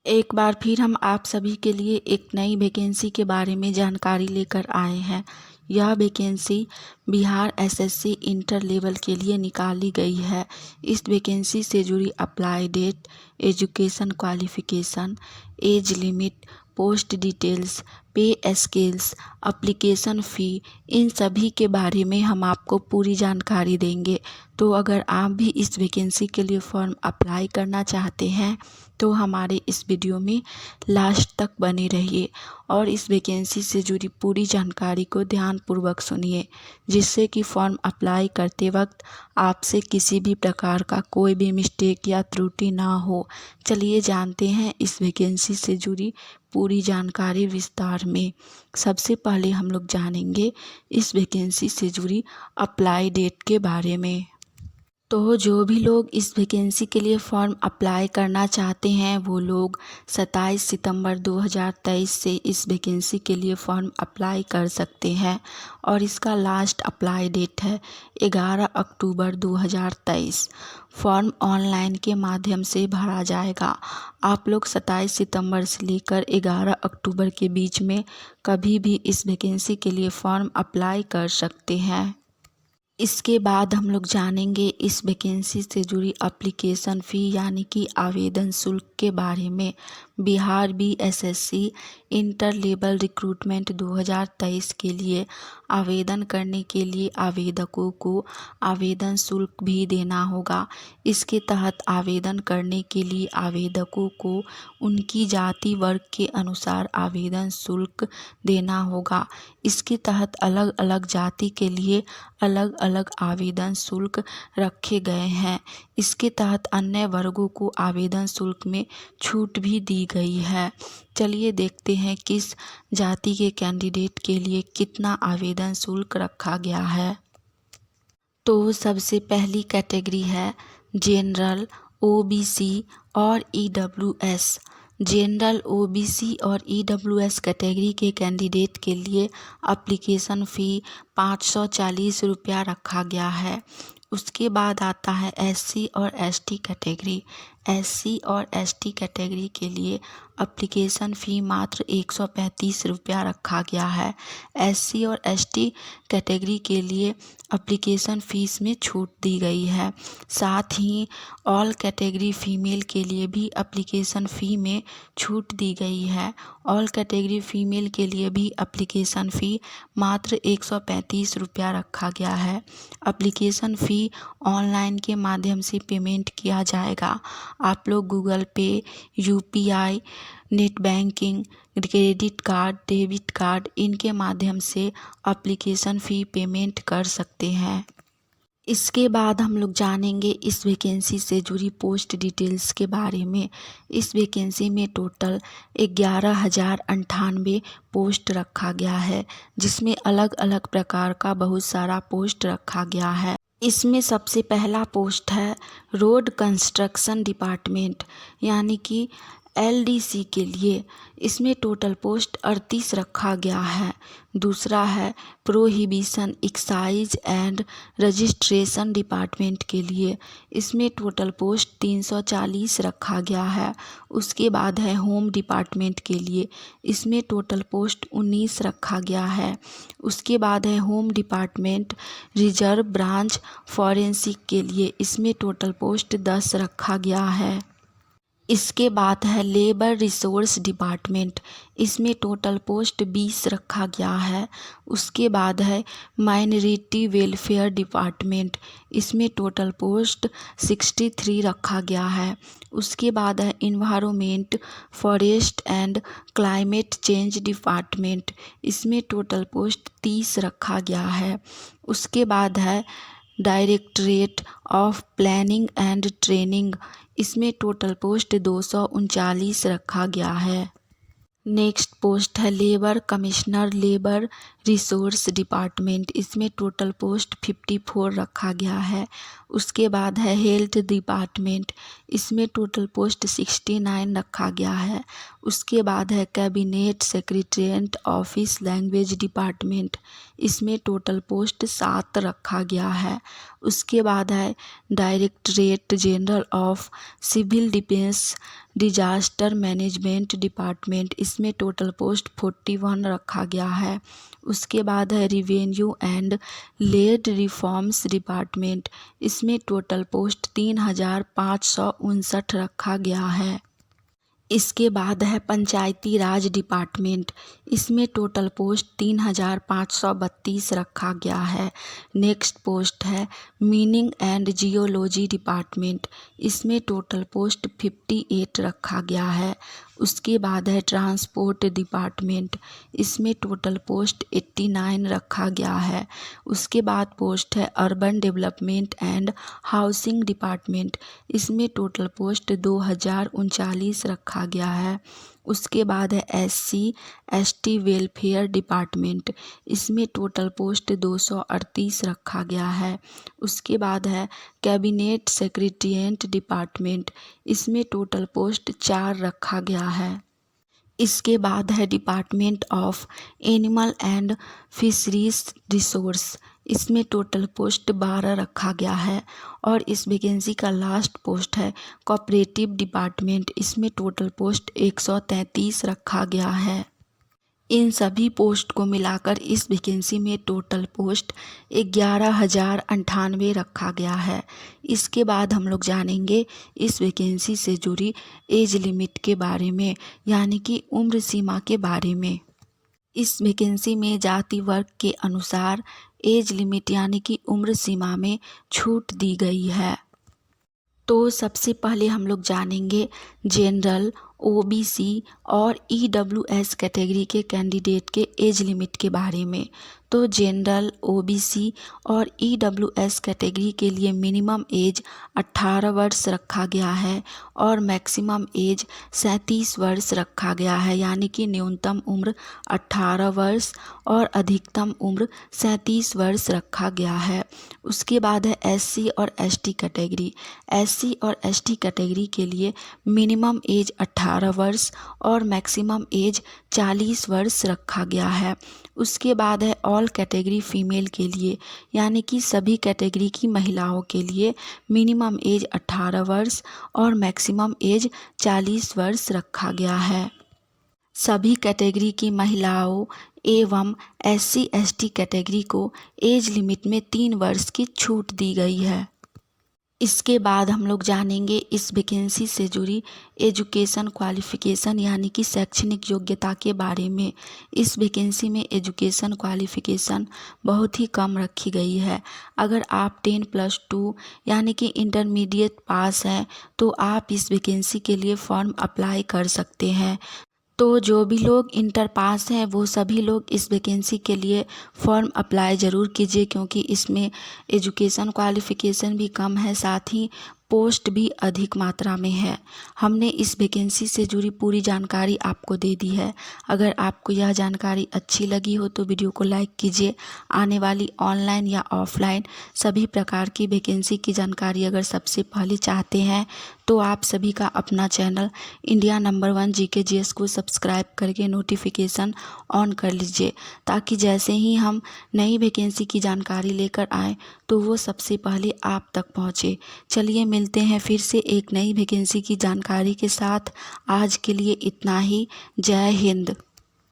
एक बार फिर हम आप सभी के लिए एक नई वैकेंसी के बारे में जानकारी लेकर आए हैं। यह vacancy Bihar SSC inter level के लिए निकाली गई है। इस वैकेंसी से जुड़ी apply date, education qualification, age limit, post details, pay scales, application fee, इन सभी के बारे में हम आपको पूरी जानकारी देंगे। तो अगर आप भी इस वैकेंसी के लिए फॉर्म अप्लाई करना चाहते हैं तो हमारे इस वीडियो में लास्ट तक बने रहिए और इस वैकेंसी से जुड़ी पूरी जानकारी को ध्यानपूर्वक सुनिए, जिससे कि फॉर्म अप्लाई करते वक्त आपसे किसी भी प्रकार का कोई भी मिस्टेक या त्रुटि ना हो। चलिए जानते हैं इस वैकेंसी से जुड़ी पूरी जानकारी विस्तार में। सबसे पहले हम लोग जानेंगे इस वैकेंसी से जुड़ी अप्लाई डेट के बारे में। तो जो भी लोग इस वैकेंसी के लिए फॉर्म अप्लाई करना चाहते हैं वो लोग 27 सितंबर 2023 से इस वैकेंसी के लिए फॉर्म अप्लाई कर सकते हैं और इसका लास्ट अप्लाई डेट है 11 अक्टूबर 2023। फॉर्म ऑनलाइन के माध्यम से भरा जाएगा। आप लोग 27 सितंबर से लेकर 11 अक्टूबर के बीच में कभी भी इस वैकेंसी के लिए फॉर्म अप्लाई कर सकते हैं। इसके बाद हम लोग जानेंगे इस वैकेंसी से जुड़ी एप्लीकेशन फ़ी यानी कि आवेदन शुल्क के बारे में। Bihar BSSC inter level recruitment 2023 के लिए आवेदन करने के लिए आवेदकों को आवेदन शुल्क भी देना होगा। इसके तहत आवेदन करने के लिए आवेदकों को उनकी जाति वर्ग के अनुसार आवेदन शुल्क देना होगा। इसके तहत अलग अलग जाति के लिए अलग अलग आवेदन शुल्क रखे गए हैं। इसके तहत अन्य वर्गों को आवेदन शुल्क में छूट भी दी गई है। चलिए देखते हैं किस जाति के कैंडिडेट के लिए कितना आवेदन शुल्क रखा गया है। तो सबसे पहली कैटेगरी है जनरल, ओबीसी और ईडब्ल्यूएस। जनरल, ओबीसी और ईडब्ल्यूएस कैटेगरी के कैंडिडेट के लिए एप्लीकेशन फ़ी 540 रुपया रखा गया है। उसके बाद आता है एससी और एसटी कैटेगरी। एससी और एसटी कैटेगरी के लिए एप्लीकेशन फ़ी मात्र 135 रुपया रखा गया है। एससी और एसटी कैटेगरी के लिए एप्लीकेशन फ़ीस में छूट दी गई है। साथ ही ऑल कैटेगरी फ़ीमेल के लिए भी एप्लीकेशन फ़ी में छूट दी गई है। ऑल कैटेगरी फ़ीमेल के लिए भी एप्लीकेशन फ़ी मात्र 135 रुपया रखा गया है। एप्लीकेशन फ़ी ऑनलाइन के माध्यम से पेमेंट किया जाएगा। आप लोग गूगल पे, UPI, net banking, credit card, debit card इनके माध्यम से एप्लीकेशन फ़ी पेमेंट कर सकते हैं। इसके बाद हम लोग जानेंगे इस वैकेंसी से जुड़ी पोस्ट डिटेल्स के बारे में। इस वैकेंसी में टोटल 11,098 पोस्ट रखा गया है, जिसमें अलग अलग प्रकार का बहुत सारा पोस्ट रखा गया है। इसमें सबसे पहला पोस्ट है रोड कंस्ट्रक्शन डिपार्टमेंट यानी कि एलडीसी के लिए। इसमें टोटल पोस्ट 38 रखा गया है। दूसरा है prohibition excise and registration department के लिए। इसमें टोटल पोस्ट 340 रखा गया है। उसके बाद है होम डिपार्टमेंट के लिए। इसमें टोटल पोस्ट 19 रखा गया है। उसके बाद है home department reserve branch forensic के लिए। इसमें टोटल पोस्ट 10 रखा गया है। इसके बाद है लेबर रिसोर्स डिपार्टमेंट। इसमें टोटल पोस्ट 20 रखा गया है। उसके बाद है माइनॉरिटी वेलफेयर डिपार्टमेंट। इसमें टोटल पोस्ट 63 रखा गया है। उसके बाद है environment, forest and climate change department. इसमें टोटल पोस्ट 30 रखा गया है। उसके बाद है directorate of planning and training. इसमें टोटल पोस्ट 239 रखा गया है। नेक्स्ट पोस्ट है labour commissioner labour resource department. इसमें टोटल पोस्ट 54 रखा गया है। उसके बाद है हेल्थ डिपार्टमेंट। इसमें टोटल पोस्ट 69 रखा गया है। उसके बाद है cabinet secretariat office language department. इसमें टोटल पोस्ट 7 रखा गया है। उसके बाद है directorate general of civil defence disaster management department, इसमें टोटल पोस्ट 41 रखा गया है। उसके बाद है revenue and land reforms department, इसमें टोटल पोस्ट 3559 रखा गया है। इसके बाद है पंचायती राज डिपार्टमेंट, इसमें टोटल पोस्ट 3532 रखा गया है। नेक्स्ट पोस्ट है मीनिंग एंड जियोलॉजी डिपार्टमेंट, इसमें टोटल पोस्ट 58 रखा गया है। उसके बाद है ट्रांसपोर्ट डिपार्टमेंट, इसमें टोटल पोस्ट 89 रखा गया है। उसके बाद पोस्ट है urban development and housing department, इसमें टोटल पोस्ट 2039 रखा गया है। उसके बाद है SC/ST वेलफेयर डिपार्टमेंट, इसमें टोटल पोस्ट 238 रखा गया है। उसके बाद है कैबिनेट सेक्रेटेरिएट डिपार्टमेंट, इसमें टोटल पोस्ट 4 रखा गया है। इसके बाद है department of animal and fisheries resource, इसमें टोटल पोस्ट 12 रखा गया है। और इस वैकेंसी का लास्ट पोस्ट है कोऑपरेटिव डिपार्टमेंट, इसमें टोटल पोस्ट 133 रखा गया है। इन सभी पोस्ट को मिलाकर इस वैकेंसी में टोटल पोस्ट 11,098 रखा गया है। इसके बाद हम लोग जानेंगे इस वैकेंसी से जुड़ी एज लिमिट के बारे में, यानी कि उम्र सीमा के बारे में। इस वैकेंसी में जाति वर्ग के अनुसार एज लिमिट यानी कि उम्र सीमा में छूट दी गई है। तो सबसे पहले हम लोग जानेंगे जनरल, OBC और EWS कैटेगरी के कैंडिडेट के एज लिमिट के बारे में। तो जनरल, OBC और EWS कैटेगरी के लिए मिनिमम एज 18 वर्ष रखा गया है और मैक्सिमम एज 37 वर्ष रखा गया है, यानी कि न्यूनतम उम्र 18 वर्ष और अधिकतम उम्र 37 वर्ष रखा गया है। उसके बाद है SC और ST कैटेगरी। SC और ST कैटेगरी के लिए मिनिमम एज 18 वर्ष और मैक्सिमम एज 40 वर्ष रखा गया है। उसके बाद है ऑल कैटेगरी फीमेल के लिए, यानी कि सभी कैटेगरी की महिलाओं के लिए मिनिमम एज 18 वर्ष और मैक्सिमम एज 40 वर्ष रखा गया है। सभी कैटेगरी की महिलाओं एवं SC ST कैटेगरी को एज लिमिट में 3 वर्ष की छूट दी गई है। इसके बाद हम लोग जानेंगे इस वैकेंसी से जुड़ी एजुकेशन क्वालिफ़िकेशन यानी कि शैक्षणिक योग्यता के बारे में। इस वैकेंसी में एजुकेशन क्वालिफ़िकेशन बहुत ही कम रखी गई है। अगर आप 10+2 यानी कि इंटरमीडिएट पास हैं तो आप इस वैकेंसी के लिए फॉर्म अप्लाई कर सकते हैं। तो जो भी लोग इंटर पास हैं वो सभी लोग इस वैकेंसी के लिए फॉर्म अप्लाई ज़रूर कीजिए, क्योंकि इसमें एजुकेशन क्वालिफ़िकेशन भी कम है, साथ ही पोस्ट भी अधिक मात्रा में है। हमने इस वैकेंसी से जुड़ी पूरी जानकारी आपको दे दी है। अगर आपको यह जानकारी अच्छी लगी हो तो वीडियो को लाइक कीजिए। आने वाली ऑनलाइन या ऑफलाइन सभी प्रकार की वैकेंसी की जानकारी अगर सबसे पहले चाहते हैं तो आप सभी का अपना channel India number 1 GK GS को सब्सक्राइब करके नोटिफिकेशन ऑन कर लीजिए, ताकि जैसे ही हम नई वैकेंसी की जानकारी लेकर आएँ तो वो सबसे पहले आप तक पहुँचे। चलिए मिलते हैं फिर से एक नई वैकेंसी की जानकारी के साथ। आज के लिए इतना ही। जय हिंद।